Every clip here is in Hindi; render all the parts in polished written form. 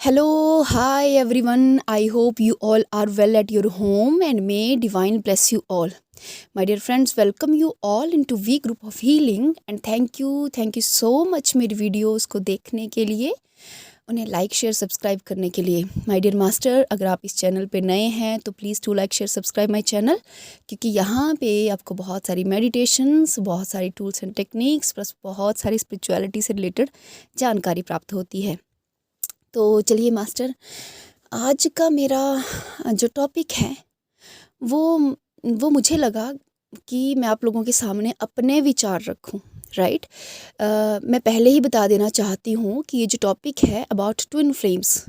Hello, hi everyone. I hope you all are well at your home and may divine bless you all. My dear friends, welcome you all into V Group of Healing and thank you so much मेरी वीडियोस को देखने के लिए, उन्हें लाइक शेयर सब्सक्राइब करने के लिए। माय डियर मास्टर, अगर आप इस चैनल पे नए हैं तो please to like share subscribe my channel, क्योंकि यहाँ पे आपको बहुत सारी मेडिटेशंस, बहुत सारी टूल्स एंड टेक्निक्स प्लस बहुत सारी स्पिरिचुअलिटी से रिलेटेड जानकारी प्राप्त होती है। तो चलिए मास्टर, आज का मेरा जो टॉपिक है वो मुझे लगा कि मैं आप लोगों के सामने अपने विचार रखूं। राइट, मैं पहले ही बता देना चाहती हूँ कि ये जो टॉपिक है अबाउट ट्विन फ्लेम्स,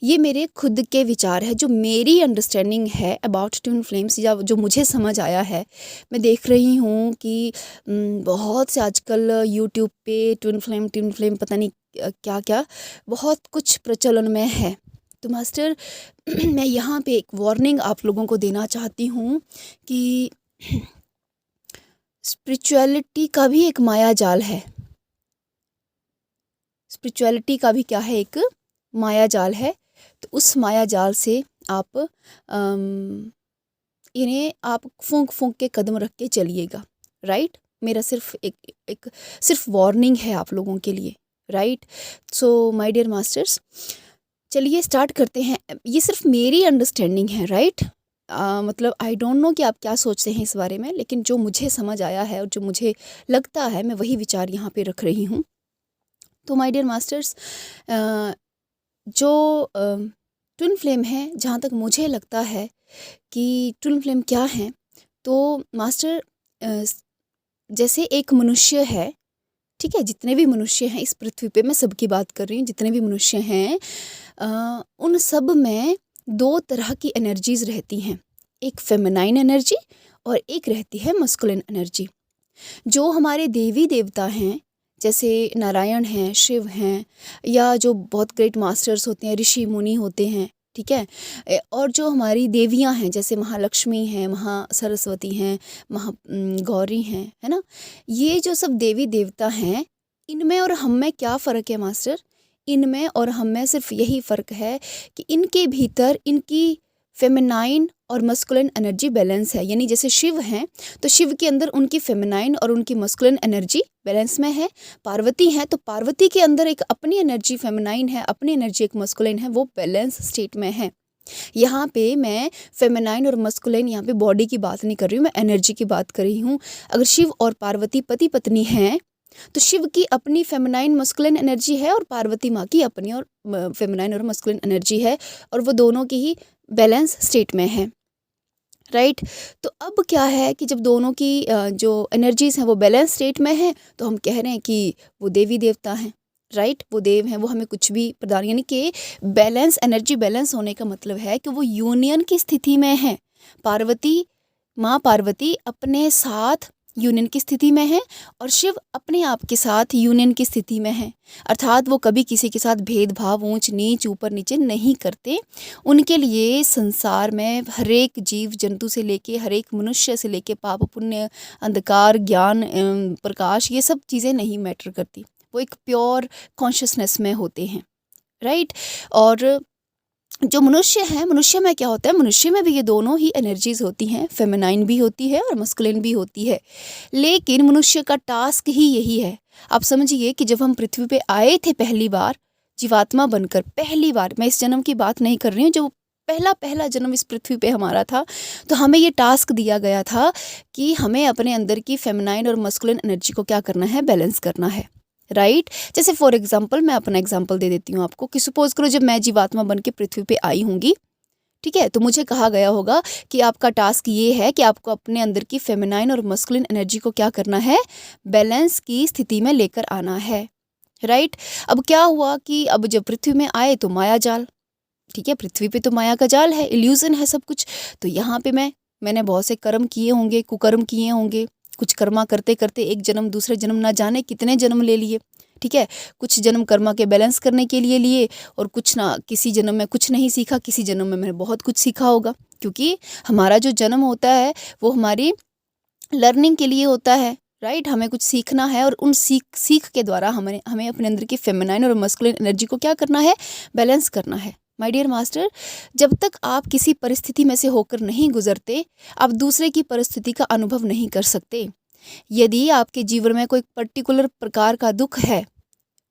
ये मेरे खुद के विचार है, जो मेरी अंडरस्टैंडिंग है अबाउट ट्विन फ्लेम्स, या जो मुझे समझ आया है। मैं देख रही हूँ कि बहुत से आजकल यूट्यूब पे ट्विन फ्लेम पता नहीं क्या क्या बहुत कुछ प्रचलन में है। तो मास्टर मैं यहाँ पे एक वार्निंग आप लोगों को देना चाहती हूँ कि स्पिरिचुअलिटी का भी एक माया जाल है। स्पिरिचुअलिटी का भी क्या है, एक माया जाल है। तो उस माया जाल से आप इन्हें आप फूंक फूंक के कदम रख के चलिएगा। राइट, मेरा सिर्फ सिर्फ वार्निंग है आप लोगों के लिए। Right, so my dear masters, चलिए स्टार्ट करते हैं। ये सिर्फ मेरी अंडरस्टैंडिंग है। राइट, मतलब आई डोंट नो कि आप क्या सोचते हैं इस बारे में, लेकिन जो मुझे समझ आया है और जो मुझे लगता है, मैं वही विचार यहाँ पे रख रही हूँ। तो माय डियर मास्टर्स, जो ट्विन फ्लेम है, जहाँ तक मुझे लगता है कि ट्विन फ्लेम क्या है, तो मास्टर जैसे एक मनुष्य है, ठीक है, जितने भी मनुष्य हैं इस पृथ्वी पे, मैं सबकी बात कर रही हूँ, जितने भी मनुष्य हैं उन सब में दो तरह की एनर्जीज रहती हैं। एक फेमिनाइन एनर्जी और एक रहती है मस्कुलिन एनर्जी। जो हमारे देवी देवता हैं, जैसे नारायण हैं, शिव हैं, या जो बहुत ग्रेट मास्टर्स होते हैं, ऋषि मुनि होते हैं, ठीक है, और जो हमारी देवियां हैं, जैसे महालक्ष्मी हैं, महा सरस्वती हैं, महा गौरी हैं, है ना, ये जो सब देवी देवता हैं, इनमें और हम में क्या फ़र्क है मास्टर? इनमें और हम में सिर्फ यही फ़र्क है कि इनके भीतर इनकी फेमिनाइन और मस्कुलिन एनर्जी बैलेंस है। यानी जैसे शिव हैं तो शिव के अंदर उनकी फेमिनाइन और उनकी मस्कुलिन एनर्जी बैलेंस में है। पार्वती हैं तो पार्वती के अंदर एक अपनी एनर्जी फेमिनाइन है, अपनी एनर्जी एक मस्कुलिन है, वो बैलेंस स्टेट में है। यहाँ पे मैं फेमिनाइन और मस्कुलिन, यहाँ पे बॉडी की बात नहीं कर रही हूँ, मैं एनर्जी की बात कर रही हूँ। अगर शिव और पार्वती पति पत्नी हैं तो शिव की अपनी फेमिनाइन मस्कुलिन एनर्जी है और पार्वती माँ की अपनी और फेमिनाइन और मस्कुलिन एनर्जी है, और वो दोनों की ही बैलेंस स्टेट में है। राइट, तो अब क्या है कि जब दोनों की जो एनर्जीज हैं वो बैलेंस स्टेट में है, तो हम कह रहे हैं कि वो देवी देवता हैं। राइट, वो देव हैं, वो हमें कुछ भी प्रदान, यानी कि बैलेंस, एनर्जी बैलेंस होने का मतलब है कि वो यूनियन की स्थिति में है। पार्वती, माँ पार्वती अपने साथ यूनियन की स्थिति में है और शिव अपने आप के साथ यूनियन की स्थिति में है। अर्थात वो कभी किसी के साथ भेदभाव, ऊंच नीच, ऊपर नीचे नहीं करते। उनके लिए संसार में हर एक जीव जंतु से लेके, हर एक मनुष्य से लेके, पाप पुण्य, अंधकार ज्ञान प्रकाश, ये सब चीज़ें नहीं मैटर करती। वो एक प्योर कॉन्शियसनेस में होते हैं। राइट, और जो मनुष्य है, मनुष्य में क्या होता है, मनुष्य में भी ये दोनों ही एनर्जीज होती हैं, फेमिनाइन भी होती है और मस्कुलिन भी होती है। लेकिन मनुष्य का टास्क ही यही है। आप समझिए कि जब हम पृथ्वी पे आए थे पहली बार जीवात्मा बनकर, पहली बार, मैं इस जन्म की बात नहीं कर रही हूँ, जो पहला जन्म इस पृथ्वी पे हमारा था, तो हमें ये टास्क दिया गया था कि हमें अपने अंदर की फेमिनाइन और मस्कुलिन एनर्जी को क्या करना है, बैलेंस करना है। राइट, जैसे फॉर एग्जाम्पल, मैं अपना एग्जाम्पल दे देती हूँ आपको कि सपोज करो जब मैं जीवात्मा बन के पृथ्वी पे आई होंगी, ठीक है, तो मुझे कहा गया होगा कि आपका टास्क ये है कि आपको अपने अंदर की फेमिनाइन और मस्कुलिन एनर्जी को क्या करना है, बैलेंस की स्थिति में लेकर आना है। राइट, अब क्या हुआ कि अब जब पृथ्वी में आए तो माया जाल, ठीक है, पृथ्वी पे तो माया का जाल है, इल्यूजन है सब कुछ। तो यहाँ पे मैंने बहुत से कर्म किए होंगे, कुकर्म किए होंगे, कुछ कर्मा करते करते एक जन्म दूसरे जन्म ना जाने कितने जन्म ले लिए, ठीक है, कुछ जन्म कर्मा के बैलेंस करने के लिए लिए, और कुछ ना, किसी जन्म में कुछ नहीं सीखा, किसी जन्म में मैंने बहुत कुछ सीखा होगा, क्योंकि हमारा जो जन्म होता है वो हमारी लर्निंग के लिए होता है। राइट। हमें कुछ सीखना है और उन सीख के द्वारा हमें हमें अपने अंदर की फेमिनाइन और मस्कुलिन एनर्जी को क्या करना है, बैलेंस करना है। माय डियर मास्टर, जब तक आप किसी परिस्थिति में से होकर नहीं गुजरते, आप दूसरे की परिस्थिति का अनुभव नहीं कर सकते। यदि आपके जीवन में कोई पर्टिकुलर प्रकार का दुख है,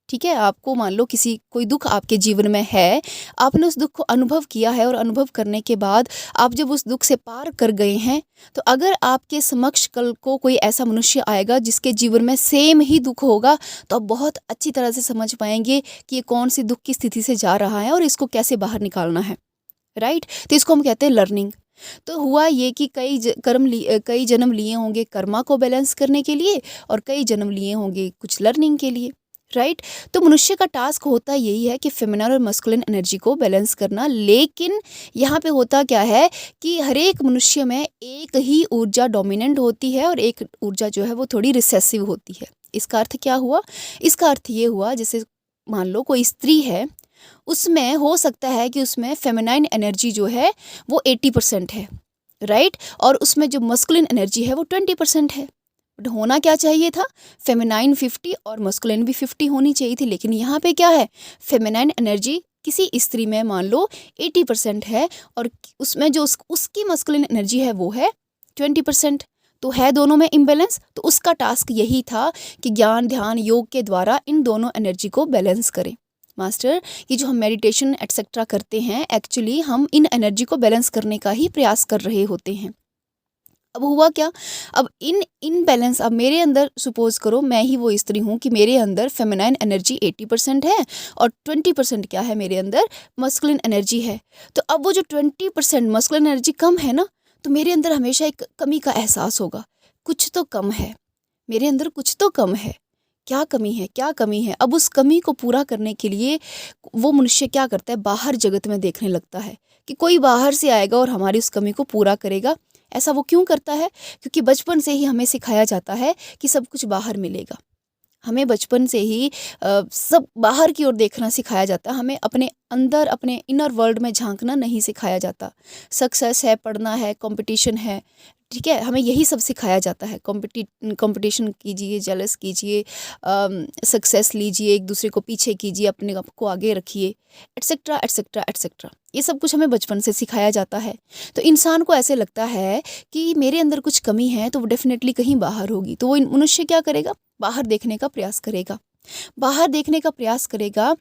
ठीक है, आपको मान लो कोई दुख आपके जीवन में है, आपने उस दुख को अनुभव किया है और अनुभव करने के बाद आप जब उस दुख से पार कर गए हैं, तो अगर आपके समक्ष कल को कोई ऐसा मनुष्य आएगा जिसके जीवन में सेम ही दुख होगा, तो आप बहुत अच्छी तरह से समझ पाएंगे कि ये कौन सी दुख की स्थिति से जा रहा है और इसको कैसे बाहर निकालना है। राइट। तो इसको हम कहते हैं लर्निंग। तो हुआ ये कि कई जन्म लिए होंगे कर्मा को बैलेंस करने के लिए और कई जन्म लिए होंगे कुछ लर्निंग के लिए। राइट। तो मनुष्य का टास्क होता यही है कि फेमिनिन और मस्कुलिन एनर्जी को बैलेंस करना। लेकिन यहाँ पे होता क्या है कि हर एक मनुष्य में एक ही ऊर्जा डोमिनेंट होती है और एक ऊर्जा जो है वो थोड़ी रिसेसिव होती है। इसका अर्थ क्या हुआ? इसका अर्थ ये हुआ, जैसे मान लो कोई स्त्री है, उसमें हो सकता है कि उसमें फेमिनाइन एनर्जी जो है वो 80% है, राइट, और उसमें जो मस्कुलिन एनर्जी है वो 20% है। बट होना क्या चाहिए था? फेमिनाइन 50 और मस्कुलिन भी 50 होनी चाहिए थी। लेकिन यहाँ पे क्या है, फेमिनाइन एनर्जी किसी स्त्री में मान लो 80% है और उसमें जो उसकी मस्कुलिन एनर्जी है वो है 20%। तो है दोनों में इम्बैलेंस। तो उसका टास्क यही था कि ज्ञान ध्यान योग के द्वारा इन दोनों एनर्जी को बैलेंस करें। मास्टर, ये जो हम मेडिटेशन एटसेट्रा करते हैं, एक्चुअली हम इन एनर्जी को बैलेंस करने का ही प्रयास कर रहे होते हैं। अब हुआ क्या, अब इन बैलेंस, अब मेरे अंदर सपोज करो मैं ही वो स्त्री हूँ कि मेरे अंदर फेमिनाइन एनर्जी 80% है और 20% क्या है, मेरे अंदर मस्कुलिन एनर्जी है। तो अब वो जो 20% मस्कुलिन एनर्जी कम है ना, तो मेरे अंदर हमेशा एक कमी का एहसास होगा, कुछ तो कम है मेरे अंदर, कुछ तो कम है। क्या कमी है, क्या कमी है? अब उस कमी को पूरा करने के लिए वो मनुष्य क्या करता है, बाहर जगत में देखने लगता है कि कोई बाहर से आएगा और हमारी उस कमी को पूरा करेगा। ऐसा वो क्यों करता है? क्योंकि बचपन से ही हमें सिखाया जाता है कि सब कुछ बाहर मिलेगा। हमें बचपन से ही सब बाहर की ओर देखना सिखाया जाता है। हमें अपने अंदर, अपने इनर वर्ल्ड में झांकना नहीं सिखाया जाता। सक्सेस है, पढ़ना है, कंपटीशन है, ठीक है, हमें यही सब सिखाया जाता है। कंपटीशन कीजिए, जेलस कीजिए, सक्सेस लीजिए, एक दूसरे को पीछे कीजिए, अपने आप को आगे रखिए, एट्सेट्रा एट्सेट्रा एट्सेट्रा। ये सब कुछ हमें बचपन से सिखाया जाता है। तो इंसान को ऐसे लगता है कि मेरे अंदर कुछ कमी है तो वो डेफिनेटली कहीं बाहर होगी। तो वो मनुष्य क्या करेगा, बाहर देखने का प्रयास करेगा, बाहर देखने का प्रयास करेगा।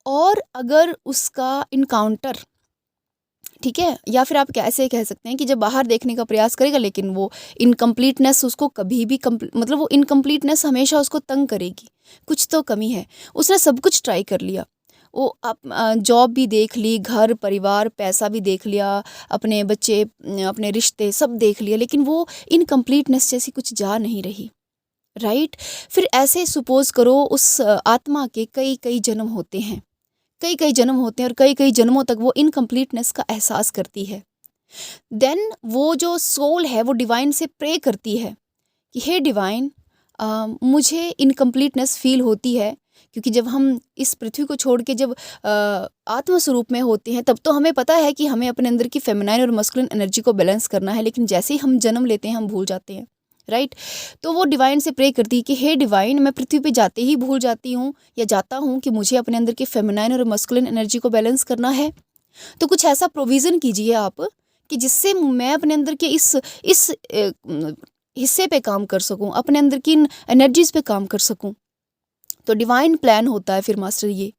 और अगर उसका इनकाउंटर, ठीक है, या फिर आप कैसे कह सकते हैं कि जब बाहर देखने का प्रयास करेगा लेकिन वो इनकम्प्लीटनेस उसको कभी भी मतलब वो इनकम्प्लीटनेस हमेशा उसको तंग करेगी। कुछ तो कमी है। उसने सब कुछ ट्राई कर लिया, वो आप जॉब भी देख ली, घर परिवार पैसा भी देख लिया, अपने बच्चे, अपने रिश्ते सब देख लिया, लेकिन वो इनकम्प्लीटनेस जैसी कुछ जा नहीं रही। राइट। फिर ऐसे सपोज करो उस आत्मा के कई कई जन्म होते हैं, कई कई जन्म होते हैं और कई कई जन्मों तक वो इनकम्प्लीटनेस का एहसास करती है। देन वो जो सोल है वो डिवाइन से प्रे करती है कि हे डिवाइन, मुझे इनकम्प्लीटनेस फील होती है। क्योंकि जब हम इस पृथ्वी को छोड़ के जब आत्म स्वरूप में होते हैं, तब तो हमें पता है कि हमें अपने अंदर की फेमिनाइन और मस्कुलिन एनर्जी को बैलेंस करना है, लेकिन जैसे ही हम जन्म लेते हैं हम भूल जाते हैं। राइट। तो वो डिवाइन से प्रे करती है कि हे डिवाइन, मैं पृथ्वी पे जाते ही भूल जाती हूँ या जाता हूँ कि मुझे अपने अंदर की फेमिनाइन और मस्कुलिन एनर्जी को बैलेंस करना है। तो कुछ ऐसा प्रोविज़न कीजिए आप कि जिससे मैं अपने अंदर के इस हिस्से पे काम कर सकूँ, अपने अंदर की इन एनर्जीज़ पे काम कर सकूँ। तो डिवाइन प्लान होता है फिर मास्टर ये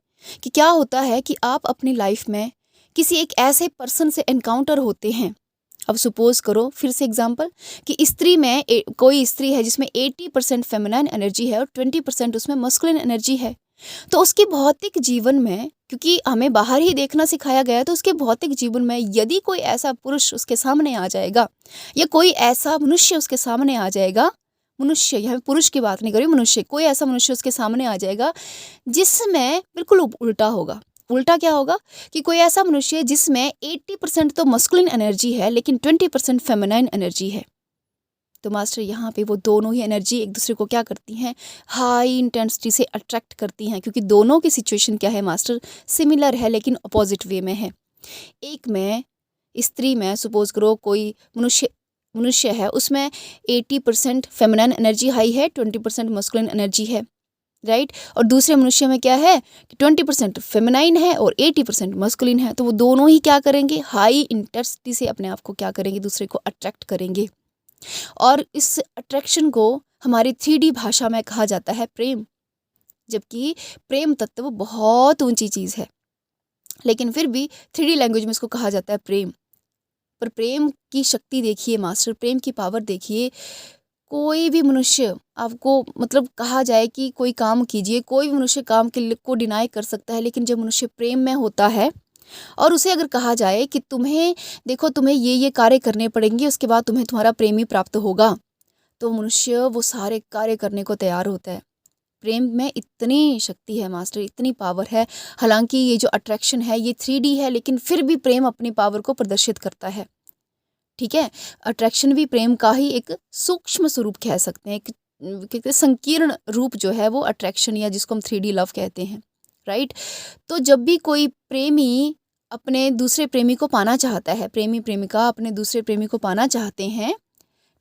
कि क्या होता है कि आप अपनी लाइफ में किसी एक ऐसे पर्सन से एनकाउंटर होते हैं। अब सपोज करो, फिर से एग्जांपल, कि स्त्री में कोई स्त्री है जिसमें 80% फेमिनाइन एनर्जी है और 20% उसमें मस्कुलिन एनर्जी है। तो उसके भौतिक जीवन में, क्योंकि हमें बाहर ही देखना सिखाया गया है, तो उसके भौतिक जीवन में यदि कोई ऐसा पुरुष उसके सामने आ जाएगा या कोई ऐसा मनुष्य उसके सामने आ जाएगा, मनुष्य, यहाँ पुरुष की बात नहीं करी, मनुष्य, कोई ऐसा मनुष्य उसके सामने आ जाएगा जिसमें बिल्कुल उल्टा होगा। उल्टा क्या होगा कि कोई ऐसा मनुष्य जिसमें 80% तो मस्कुलिन एनर्जी है लेकिन 20% फेमिनाइन एनर्जी है। तो मास्टर यहाँ पे वो दोनों ही एनर्जी एक दूसरे को क्या करती हैं, हाई इंटेंसिटी से अट्रैक्ट करती हैं, क्योंकि दोनों की सिचुएशन क्या है मास्टर, सिमिलर है लेकिन अपोजिट वे में है। एक में स्त्री में सपोज करो कोई मनुष्य मनुष्य है उसमें 80% फेमिनाइन एनर्जी हाई है, 20% मस्कुलिन एनर्जी है, राइट। और दूसरे मनुष्य में क्या है कि 20% फेमिनाइन है और 80% मस्कुलिन है। तो वो दोनों ही क्या करेंगे, हाई इंटेंसिटी से अपने आप को क्या करेंगे, दूसरे को अट्रैक्ट करेंगे। और इस अट्रैक्शन को हमारी 3D भाषा में कहा जाता है प्रेम। जबकि प्रेम तत्व बहुत ऊंची चीज़ है, लेकिन फिर भी 3D लैंग्वेज में इसको कहा जाता है प्रेम। पर प्रेम की शक्ति देखिए मास्टर, प्रेम की पावर देखिए। कोई भी मनुष्य आपको मतलब कहा जाए कि कोई काम कीजिए, कोई भी मनुष्य काम के को डिनाई कर सकता है, लेकिन जब मनुष्य प्रेम में होता है और उसे अगर कहा जाए कि तुम्हें देखो तुम्हें ये कार्य करने पड़ेंगे, उसके बाद तुम्हें तुम्हारा प्रेमी प्राप्त होगा, तो मनुष्य वो सारे कार्य करने को तैयार होता है। प्रेम में इतनी शक्ति है मास्टर, इतनी पावर है। हालांकि ये जो अट्रैक्शन है ये 3D है, लेकिन फिर भी प्रेम अपनी पावर को प्रदर्शित करता है, ठीक है। अट्रैक्शन भी प्रेम का ही एक सूक्ष्म स्वरूप कह सकते हैं, एक संकीर्ण रूप जो है वो अट्रैक्शन, या जिसको हम 3D लव कहते हैं, राइट। तो जब भी कोई प्रेमी अपने दूसरे प्रेमी को पाना चाहता है, प्रेमी प्रेमिका अपने दूसरे प्रेमी को पाना चाहते हैं,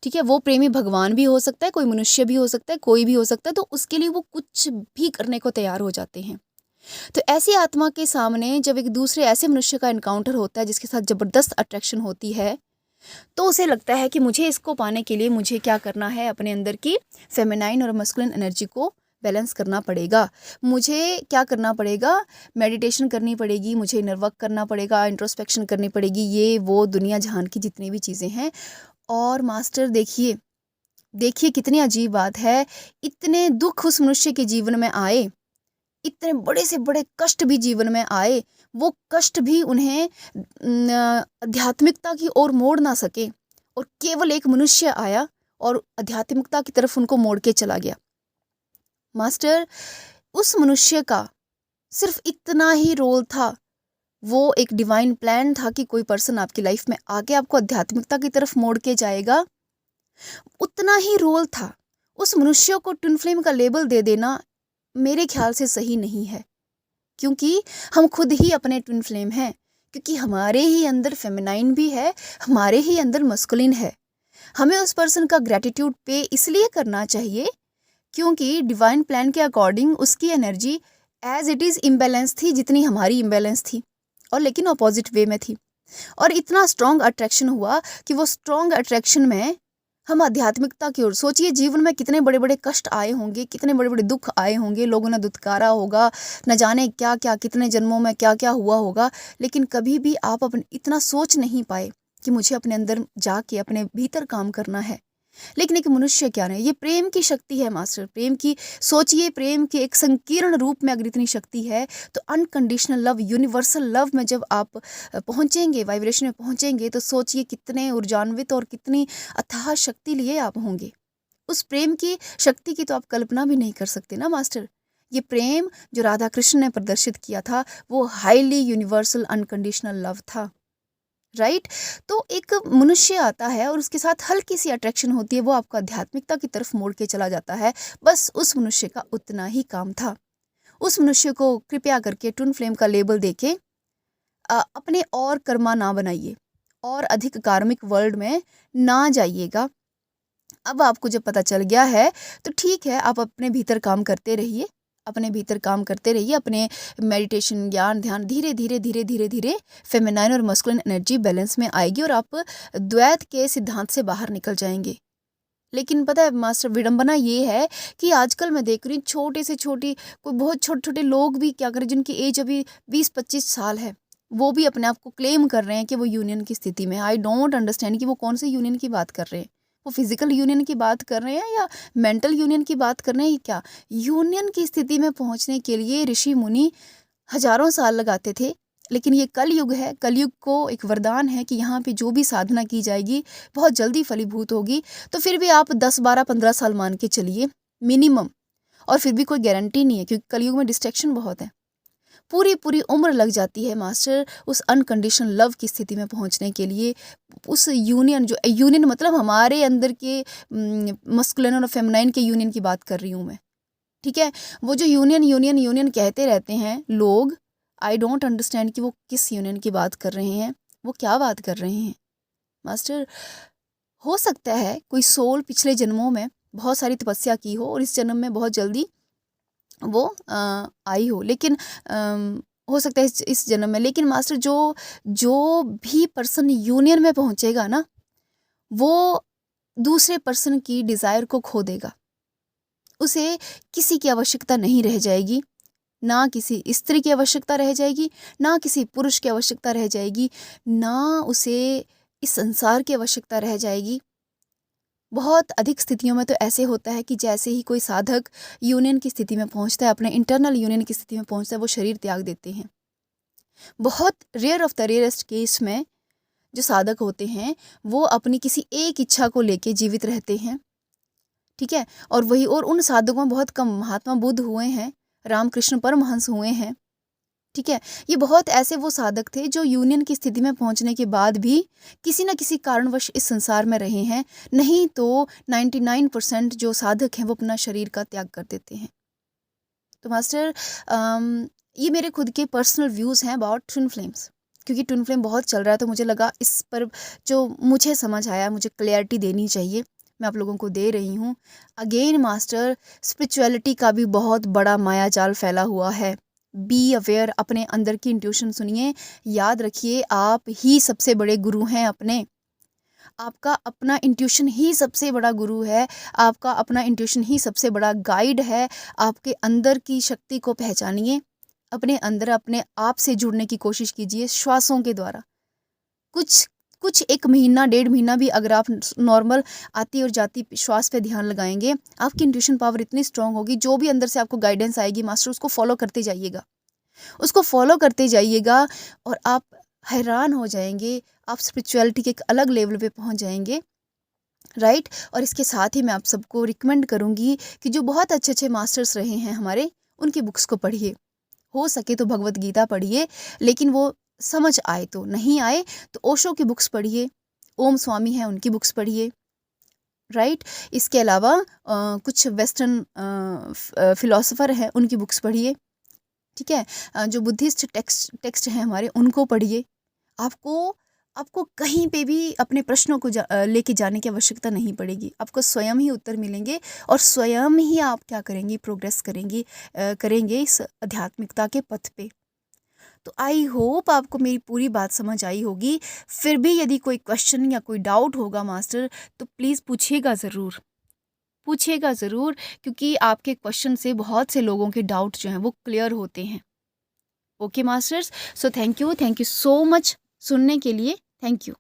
ठीक है, वो प्रेमी भगवान भी हो सकता है, कोई मनुष्य भी हो सकता है, कोई भी हो सकता है, तो उसके लिए वो कुछ भी करने को तैयार हो जाते हैं। तो ऐसी आत्मा के सामने जब एक दूसरे ऐसे मनुष्य का एनकाउंटर होता है जिसके साथ ज़बरदस्त अट्रैक्शन होती है, तो उसे लगता है कि मुझे इसको पाने के लिए मुझे क्या करना है, अपने अंदर की फेमिनाइन और मस्कुलिन एनर्जी को बैलेंस करना पड़ेगा। मुझे क्या करना पड़ेगा, मेडिटेशन करनी पड़ेगी, मुझे इनर वर्क करना पड़ेगा, इंट्रोस्पेक्शन करनी पड़ेगी, ये वो दुनिया जहान की जितनी भी चीज़ें हैं। और मास्टर देखिए देखिए कितनी अजीब बात है, इतने दुख उस मनुष्य के जीवन में आए, इतने बड़े से बड़े कष्ट भी जीवन में आए, वो कष्ट भी उन्हें आध्यात्मिकता की ओर मोड़ ना सके, और केवल एक मनुष्य आया और आध्यात्मिकता की तरफ उनको मोड़ के चला गया। मास्टर, उस मनुष्य का सिर्फ इतना ही रोल था, वो एक डिवाइन प्लान था कि कोई पर्सन आपकी लाइफ में आके आपको आध्यात्मिकता की तरफ मोड़ के जाएगा, उतना ही रोल था। उस मनुष्य को ट्विन फ्लेम का लेबल दे देना मेरे ख्याल से सही नहीं है, क्योंकि हम खुद ही अपने ट्विन फ्लेम हैं, क्योंकि हमारे ही अंदर फेमिनाइन भी है, हमारे ही अंदर मस्कुलिन है। हमें उस पर्सन का ग्रैटिट्यूड पे इसलिए करना चाहिए क्योंकि डिवाइन प्लान के अकॉर्डिंग उसकी energy as it is imbalance थी, जितनी हमारी इम्बैलेंस थी, और लेकिन अपोजिट वे में थी। और इतना स्ट्रॉन्ग अट्रैक्शन हुआ कि वो स्ट्रॉन्ग अट्रैक्शन में हम आध्यात्मिकता की ओर, सोचिए जीवन में कितने बड़े बड़े कष्ट आए होंगे, कितने बड़े बड़े दुख आए होंगे, लोगों ने दुत्कारा होगा, न जाने क्या क्या कितने जन्मों में क्या क्या हुआ होगा, लेकिन कभी भी आप अपने इतना सोच नहीं पाए कि मुझे अपने अंदर जाके अपने भीतर काम करना है। लेकिन एक मनुष्य क्या नहीं, ये प्रेम की शक्ति है मास्टर, प्रेम की। सोचिए प्रेम के एक संकीर्ण रूप में अगर इतनी शक्ति है, तो अनकंडीशनल लव, यूनिवर्सल लव में जब आप पहुंचेंगे, वाइब्रेशन में पहुंचेंगे, तो सोचिए कितने ऊर्जान्वित और कितनी अथाह शक्ति लिए आप होंगे। उस प्रेम की शक्ति की तो आप कल्पना भी नहीं कर सकते ना मास्टर। ये प्रेम जो राधा कृष्ण ने प्रदर्शित किया था, वो हाईली यूनिवर्सल अनकंडीशनल लव था, राइट। तो एक मनुष्य आता है और उसके साथ हल्की सी अट्रैक्शन होती है, वो आपको आध्यात्मिकता की तरफ मोड़ के चला जाता है। बस उस मनुष्य का उतना ही काम था। उस मनुष्य को कृपया करके ट्विन फ्लेम का लेबल देके अपने और कर्मा ना बनाइए, और अधिक कार्मिक वर्ल्ड में ना जाइएगा। अब आपको जब पता चल गया है तो ठीक है, आप अपने भीतर काम करते रहिए, अपने भीतर काम करते रहिए, अपने मेडिटेशन, ज्ञान, ध्यान, धीरे धीरे धीरे धीरे धीरे फेमिनाइन और मस्कुलिन एनर्जी बैलेंस में आएगी और आप द्वैत के सिद्धांत से बाहर निकल जाएंगे। लेकिन पता है मास्टर, विडंबना ये है कि आजकल मैं देख रही हूँ छोटे से छोटी, कोई बहुत छोटे छोटे लोग भी क्या करें, जिनकी एज अभी 20-25 साल है, वो भी अपने आप को क्लेम कर रहे हैं कि वो यूनियन की स्थिति में। आई डोंट अंडरस्टैंड कि वो कौन से यूनियन की बात कर रहे हैं, वो फिजिकल यूनियन की बात कर रहे हैं या मेंटल यूनियन की बात कर रहे हैं, क्या यूनियन की स्थिति में पहुंचने के लिए ऋषि मुनि हजारों साल लगाते थे। लेकिन ये कलयुग है, कलयुग को एक वरदान है कि यहाँ पे जो भी साधना की जाएगी बहुत जल्दी फलीभूत होगी। तो फिर भी आप 10-12-15 साल मान के चलिए मिनिमम, और फिर भी कोई गारंटी नहीं है, क्योंकि कलयुग में डिस्ट्रैक्शन बहुत है। पूरी पूरी उम्र लग जाती है मास्टर उस अनकंडीशनल लव की स्थिति में पहुंचने के लिए। उस यूनियन, जो यूनियन मतलब हमारे अंदर के मस्कुलिन और फेमिनाइन के यूनियन की बात कर रही हूँ मैं, ठीक है। वो जो यूनियन यूनियन यूनियन कहते रहते हैं लोग, आई डोंट अंडरस्टैंड कि वो किस यूनियन की बात कर रहे हैं, वो क्या बात कर रहे हैं मास्टर। हो सकता है कोई सोल पिछले जन्मों में बहुत सारी तपस्या की हो और इस जन्म में बहुत जल्दी वो आई हो, लेकिन हो सकता है इस जन्म में, लेकिन मास्टर जो जो भी पर्सन यूनियन में पहुंचेगा ना, वो दूसरे पर्सन की डिज़ायर को खो देगा। उसे किसी की आवश्यकता नहीं रह जाएगी, ना किसी स्त्री की आवश्यकता रह जाएगी, ना किसी पुरुष की आवश्यकता रह जाएगी, ना उसे इस संसार की आवश्यकता रह जाएगी। बहुत अधिक स्थितियों में तो ऐसे होता है कि जैसे ही कोई साधक यूनियन की स्थिति में पहुंचता है, अपने इंटरनल यूनियन की स्थिति में पहुंचता है, वो शरीर त्याग देते हैं। बहुत rare of the rarest case में जो साधक होते हैं वो अपनी किसी एक इच्छा को लेके जीवित रहते हैं, ठीक है। और उन साधकों में बहुत कम महात्मा बुद्ध हुए हैं, रामकृष्ण परमहंस हुए हैं, ठीक है। ये बहुत ऐसे वो साधक थे जो यूनियन की स्थिति में पहुंचने के बाद भी किसी न किसी कारणवश इस संसार में रहे हैं। नहीं तो 99% जो साधक हैं वो अपना शरीर का त्याग कर देते हैं। तो मास्टर ये मेरे खुद के पर्सनल व्यूज़ हैं अबाउट ट्विन फ्लेम्स, क्योंकि ट्विन फ्लेम बहुत चल रहा है तो मुझे लगा इस पर जो मुझे समझ आया, मुझे क्लैरिटी देनी चाहिए, मैं आप लोगों को दे रही हूँ। अगेन मास्टर, स्पिरिचुअलिटी का भी बहुत बड़ा माया जाल फैला हुआ है। बी अवेयर, अपने अंदर की इंट्यूशन सुनिए, याद रखिए आप ही सबसे बड़े गुरु हैं अपने। आपका अपना इंट्यूशन ही सबसे बड़ा गुरु है, आपका अपना इंट्यूशन ही सबसे बड़ा गाइड है। आपके अंदर की शक्ति को पहचानिए, अपने अंदर अपने आप से जुड़ने की कोशिश कीजिए श्वासों के द्वारा। कुछ कुछ 1 महीना 1.5 महीना भी अगर आप नॉर्मल आती और जाती श्वास पे ध्यान लगाएंगे, आपकी इंट्यूशन पावर इतनी स्ट्रांग होगी, जो भी अंदर से आपको गाइडेंस आएगी मास्टर, उसको फॉलो करते जाइएगा, उसको फॉलो करते जाइएगा और आप हैरान हो जाएंगे, आप स्पिरिचुअलिटी के एक अलग लेवल पे पहुंच जाएंगे, राइट। और इसके साथ ही मैं आप सबको रिकमेंड करूंगी कि जो बहुत अच्छे अच्छे मास्टर्स रहे हैं हमारे, उनकी बुक्स को पढ़िए। हो सके तो भगवत गीता पढ़िए, लेकिन वो समझ आए तो, नहीं आए तो ओशो की बुक्स पढ़िए, ओम स्वामी हैं उनकी बुक्स पढ़िए, राइट। इसके अलावा कुछ वेस्टर्न फिलोसोफर हैं उनकी बुक्स पढ़िए, ठीक है। जो बुद्धिस्ट टेक्स्ट हैं हमारे, उनको पढ़िए। आपको आपको कहीं पे भी अपने प्रश्नों को लेके जाने की आवश्यकता नहीं पड़ेगी, आपको स्वयं ही उत्तर मिलेंगे और स्वयं ही आप क्या करेंगी, प्रोग्रेस करेंगे इस आध्यात्मिकता के पथ पे। तो आई होप आपको मेरी पूरी बात समझ आई होगी। फिर भी यदि कोई क्वेश्चन या कोई डाउट होगा मास्टर, तो प्लीज़ पूछिएगा ज़रूर, क्योंकि आपके क्वेश्चन से बहुत से लोगों के डाउट जो हैं वो क्लियर होते हैं। Okay masters, so thank you so much सुनने के लिए, थैंक यू।